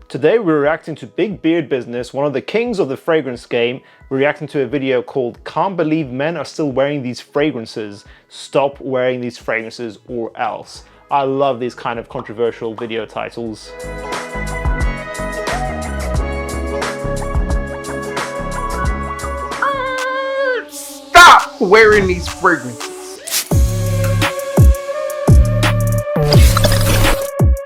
Today we're reacting to Big Beard Business, one of the kings of the fragrance game. We're reacting to a video called Can't Believe Men Are Still Wearing These Fragrances. Stop Wearing These Fragrances or Else. I love these kind of controversial video titles. Stop wearing these fragrances.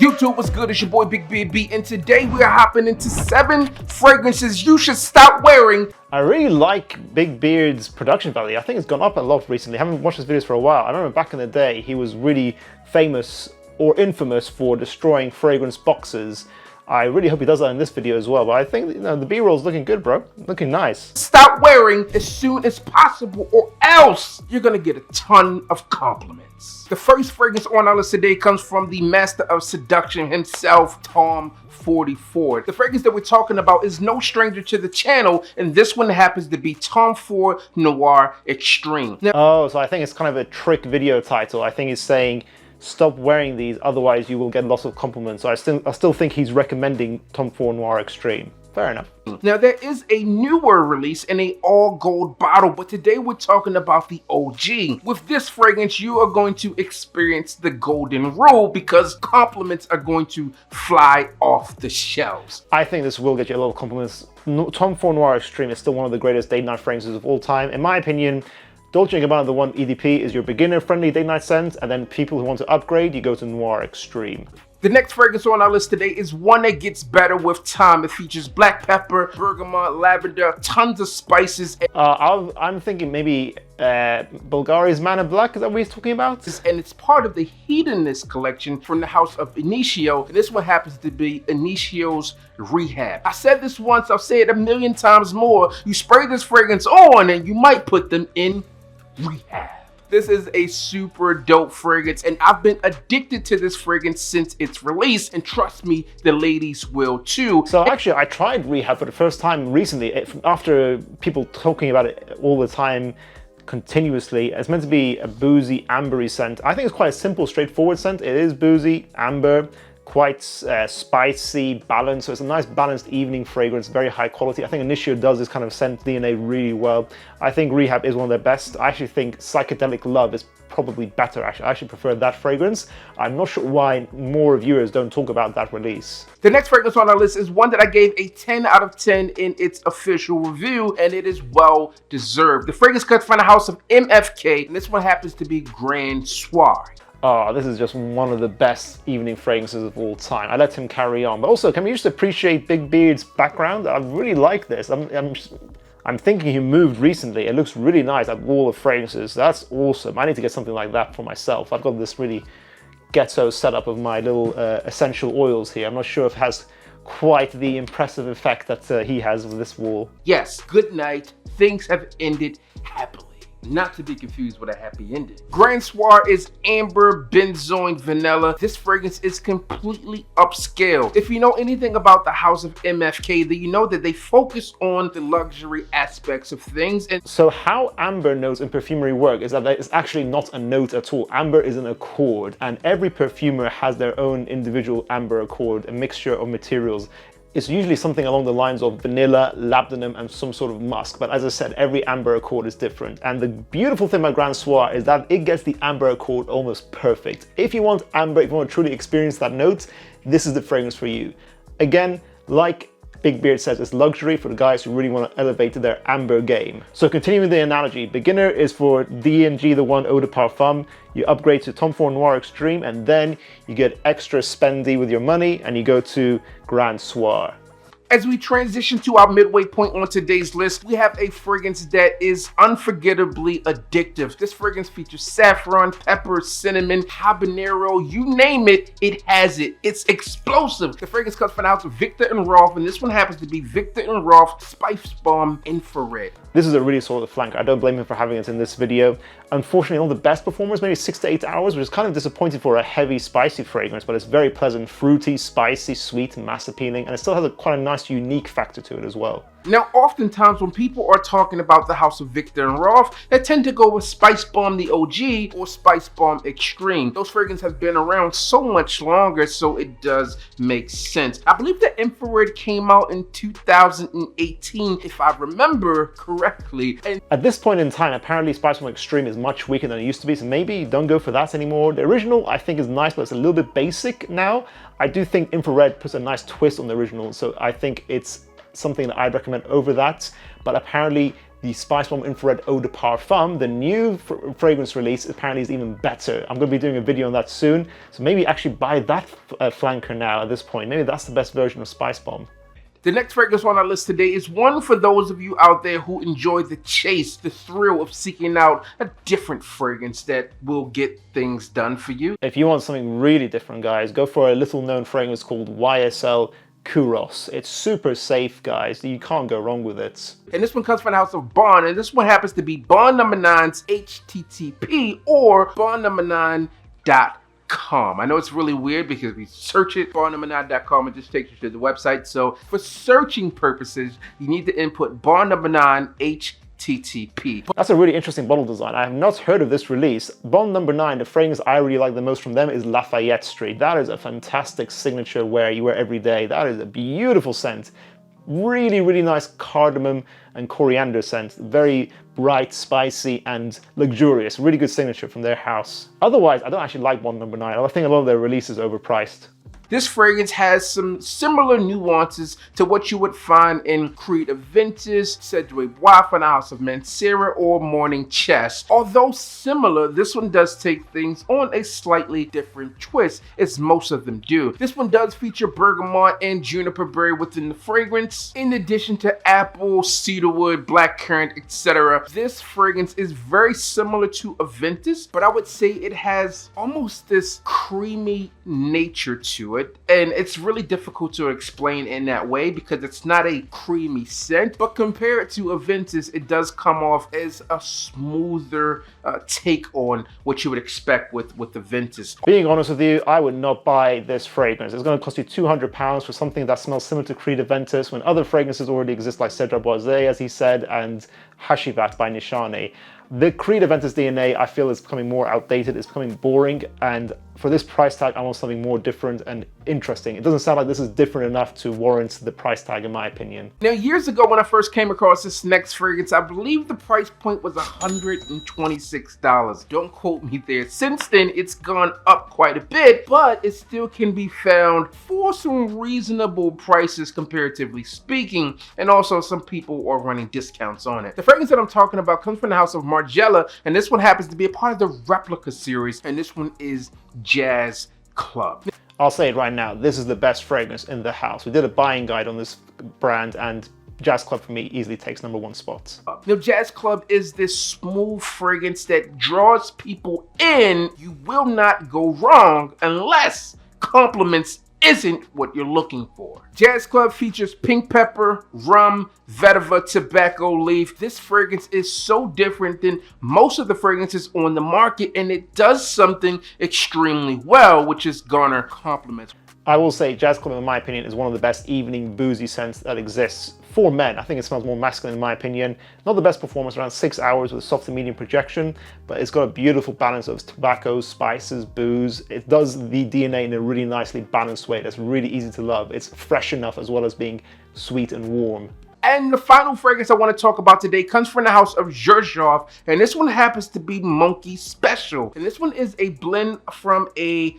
YouTube, what's good? It's your boy Big Beard B, and today we are hopping into 7 fragrances you should stop wearing. I really like Big Beard's production value. I think it's gone up a lot recently. I haven't watched his videos for a while. I remember back in the day he was really famous or infamous for destroying fragrance boxes. I really hope he does that in this video as well, but I think the B-roll's looking good, bro. Looking nice. Stop wearing as soon as possible or else you're gonna get a ton of compliments. The first fragrance on our list today comes from the master of seduction himself, Tom 44. The fragrance that we're talking about is no stranger to the channel, and this one happens to be Tom Ford Noir Extreme. Now, so I think it's kind of a trick video title. I think he's saying stop wearing these, otherwise you will get lots of compliments. So I still think he's recommending Tom Ford Noir Extreme. Fair enough. Now there is a newer release in an all gold bottle, but today we're talking about the OG. With this fragrance, you are going to experience the golden rule because compliments are going to fly off the shelves. I think this will get you a lot of compliments. Tom Ford Noir Extreme is still one of the greatest date night fragrances of all time. In my opinion, Dolce & Gabbana The One EDP is your beginner-friendly date night scent, and then people who want to upgrade, you go to Noir Extreme. The next fragrance on our list today is one that gets better with time. It features black pepper, bergamot, lavender, tons of spices. I'm thinking maybe Bulgari's Man in Black, is that what he's talking about? And it's part of the Hedonist collection from the house of Initio. And this one happens to be Initio's Rehab. I said this once, I'll say it a million times more. You spray this fragrance on and you might put them in rehab. This is a super dope fragrance, and I've been addicted to this fragrance since its release, and trust me, the ladies will too. So actually, I tried Rehab for the first time recently, after people talking about it all the time, continuously. It's meant to be a boozy, ambery scent. I think it's quite a simple, straightforward scent. It is boozy, amber, quite spicy, balanced. So it's a nice balanced evening fragrance, very high quality. I think Initio does this kind of scent DNA really well. I think Rehab is one of their best. I actually think Psychedelic Love is probably better. Actually, I actually prefer that fragrance. I'm not sure why more reviewers don't talk about that release. The next fragrance on our list is one that I gave a 10 out of 10 in its official review, and it is well deserved. The fragrance comes from the house of MFK, and this one happens to be Grand Soir. Oh, this is just one of the best evening fragrances of all time. I let him carry on. But also, can we just appreciate Big Beard's background? I really like this. I'm thinking he moved recently. It looks really nice, that wall of fragrances. That's awesome. I need to get something like that for myself. I've got this really ghetto setup of my little essential oils here. I'm not sure if it has quite the impressive effect that he has with this wall. Yes, good night. Things have ended happily. Not to be confused with a happy ending. Grand Soir is amber, benzoin, vanilla. This fragrance is completely upscale. If you know anything about the house of MFK, then you know that they focus on the luxury aspects of things. And so how amber notes in perfumery work is that it's actually not a note at all. Amber is an accord, and every perfumer has their own individual amber accord, a mixture of materials. It's usually something along the lines of vanilla, labdanum, and some sort of musk. But as I said, every amber accord is different. And the beautiful thing about Grand Soir is that it gets the amber accord almost perfect. If you want amber, if you want to truly experience that note, this is the fragrance for you. Again, like Big Beard says, it's luxury for the guys who really want to elevate their amber game. So continuing the analogy, beginner is for D&G The One Eau de Parfum. You upgrade to Tom Ford Noir Extreme, and then you get extra spendy with your money and you go to Grand Soir. As we transition to our midway point on today's list, we have a fragrance that is unforgettably addictive. This fragrance features saffron, pepper, cinnamon, habanero, you name it, it has it. It's explosive. The fragrance comes from the house of Viktor & Rolf, and this one happens to be Viktor & Rolf Spicebomb Infrared. This is a really solid flank. I don't blame him for having it in this video. Unfortunately, not the best performance, maybe 6 to 8 hours, which is kind of disappointing for a heavy, spicy fragrance, but it's very pleasant, fruity, spicy, sweet, mass appealing, and it still has quite a nice, unique factor to it as well. Now, oftentimes when people are talking about the House of Victor and Rolf, they tend to go with Spicebomb the OG or Spicebomb Extreme. Those fragrances have been around so much longer, so it does make sense. I believe the Infrared came out in 2018, if I remember correctly. And at this point in time, apparently Spicebomb Extreme is much weaker than it used to be, so maybe don't go for that anymore. The original, I think, is nice, but it's a little bit basic now. I do think Infrared puts a nice twist on the original, so I think it's something that I'd recommend over that. But apparently the Spicebomb Infrared Eau de Parfum, the new fragrance release, apparently is even better. I'm going to be doing a video on that soon, so maybe actually buy that flanker now at this point. Maybe that's the best version of Spicebomb. The next fragrance on our list today is one for those of you out there who enjoy the chase, the thrill of seeking out a different fragrance that will get things done for you. If you want something really different, guys, go for a little known fragrance called YSL Kuros. It's super safe, guys. You can't go wrong with it. And this one comes from the House of Bond, and this one happens to be Bond No. 9's HTTP or bondno9.com. I know it's really weird because if you search it, bondno9.com, it just takes you to the website. So for searching purposes, you need to input Bond No. 9 HTTP. That's a really interesting bottle design. I have not heard of this release. Bond No. 9, the fragrance I really like the most from them is Lafayette Street. That is a fantastic signature wear you wear every day. That is a beautiful scent. Really, really nice cardamom and coriander scent. Very bright, spicy, and luxurious. Really good signature from their house. Otherwise, I don't actually like Bond No. 9. I think a lot of their releases are overpriced. This fragrance has some similar nuances to what you would find in Creed Aventus, Cedric Waff, and House of Mancera, or Morning Chest. Although similar, this one does take things on a slightly different twist, as most of them do. This one does feature bergamot and juniper berry within the fragrance, in addition to apple, cedarwood, blackcurrant, etc. This fragrance is very similar to Aventus, but I would say it has almost this creamy nature to it. And it's really difficult to explain in that way because it's not a creamy scent, but compared to Aventus, it does come off as a smoother take on what you would expect with Aventus. Being honest with you, I would not buy this fragrance. It's going to cost you £200 for something that smells similar to Creed Aventus when other fragrances already exist, like Cedra Boisé, as he said, and Hashivat by Nishane. The Creed Aventus DNA, I feel, is becoming more outdated, it's becoming boring, and for this price tag, I want something more different and interesting. It doesn't sound like this is different enough to warrant the price tag, in my opinion. Now, years ago when I first came across this next fragrance, I believe the price point was $126. Don't quote me there. Since then, it's gone up quite a bit, but it still can be found for some reasonable prices, comparatively speaking, and also some people are running discounts on it. The fragrance that I'm talking about comes from the House of Margiela, and this one happens to be a part of the Replica series, and this one is Jazz Club. I'll say it right now, this is the best fragrance in the house. We did a buying guide on this brand, and Jazz Club for me easily takes #1 spot. Now, Jazz Club is this smooth fragrance that draws people in. You will not go wrong unless compliments isn't what you're looking for. Jazz Club features pink pepper, rum, vetiver, tobacco leaf. This fragrance is so different than most of the fragrances on the market, and it does something extremely well, which is garner compliments. I will say Jazz Club, in my opinion, is one of the best evening boozy scents that exists for men. I think it smells more masculine in my opinion. Not the best performance, around 6 hours with a soft to medium projection, but it's got a beautiful balance of tobacco, spices, booze. It does the DNA in a really nicely balanced way that's really easy to love. It's fresh enough as well as being sweet and warm. And the final fragrance I want to talk about today comes from the house of Xerjoff, and this one happens to be Monkey Special. And this one is a blend from a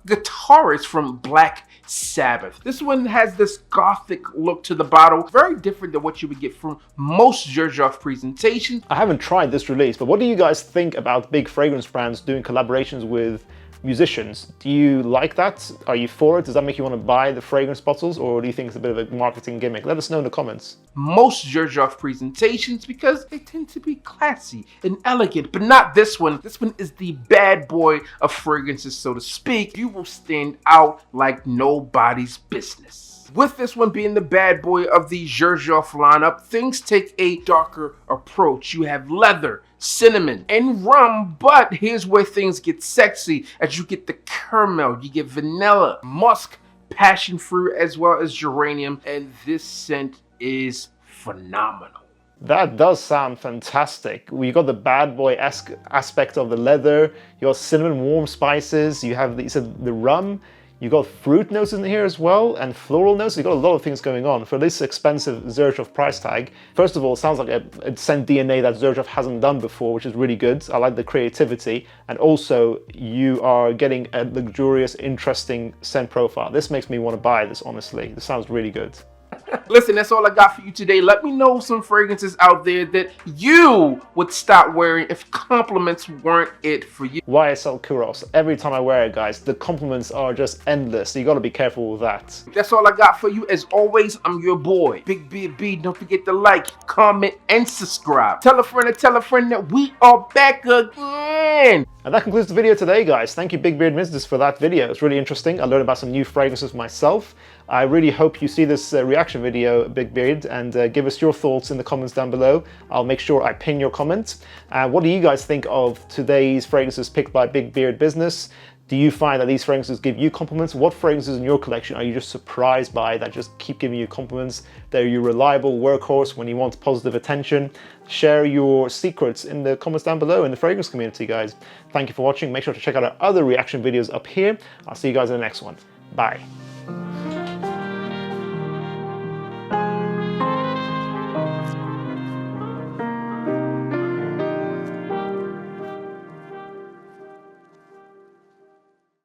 guitarist from Black Sabbath. This one has this gothic look to the bottle, very different than what you would get from most Xerjoff presentations. I haven't tried this release, but what do you guys think about big fragrance brands doing collaborations with musicians? Do you like that? Are you for it? Does that make you want to buy the fragrance bottles, or do you think it's a bit of a marketing gimmick? Let us know in the comments. Most Xerjoff presentations, because they tend to be classy and elegant, but not this one. This one is the bad boy of fragrances, so to speak. You will stand out like nobody's business. fragrances. With this one being the bad boy of the Xerjoff lineup, things take a darker approach. You have leather, cinnamon, and rum, but here's where things get sexy as you get the caramel, you get vanilla, musk, passion fruit, as well as geranium, and this scent is phenomenal. That does sound fantastic. You got the bad boy-esque aspect of the leather, you got cinnamon, warm spices, you have the rum, you got fruit notes in here as well, and floral notes. You got a lot of things going on for this expensive Xerjoff price tag. First of all, it sounds like a scent DNA that Xerjoff hasn't done before, which is really good. I like the creativity, and also you are getting a luxurious, interesting scent profile. This makes me want to buy this, honestly. This sounds really good. Listen, that's all I got for you today. Let me know some fragrances out there that you would stop wearing if compliments weren't it for you. YSL Kuros. Every time I wear it, guys, the compliments are just endless. So you got to be careful with that. That's all I got for you. As always, I'm your boy, Big Beard B. Don't forget to like, comment, and subscribe. Tell a friend that we are back again. And that concludes the video today, guys. Thank you, Big Beard Business, for that video. It's really interesting. I learned about some new fragrances myself. I really hope you see this reaction video, Big Beard, and give us your thoughts in the comments down below. I'll make sure I pin your comments. What do you guys think of today's fragrances picked by Big Beard Business? Do you find that these fragrances give you compliments? What fragrances in your collection are you just surprised by that just keep giving you compliments? They're your reliable workhorse when you want positive attention. Share your secrets in the comments down below in the fragrance community, guys. Thank you for watching. Make sure to check out our other reaction videos up here. I'll see you guys in the next one. Bye.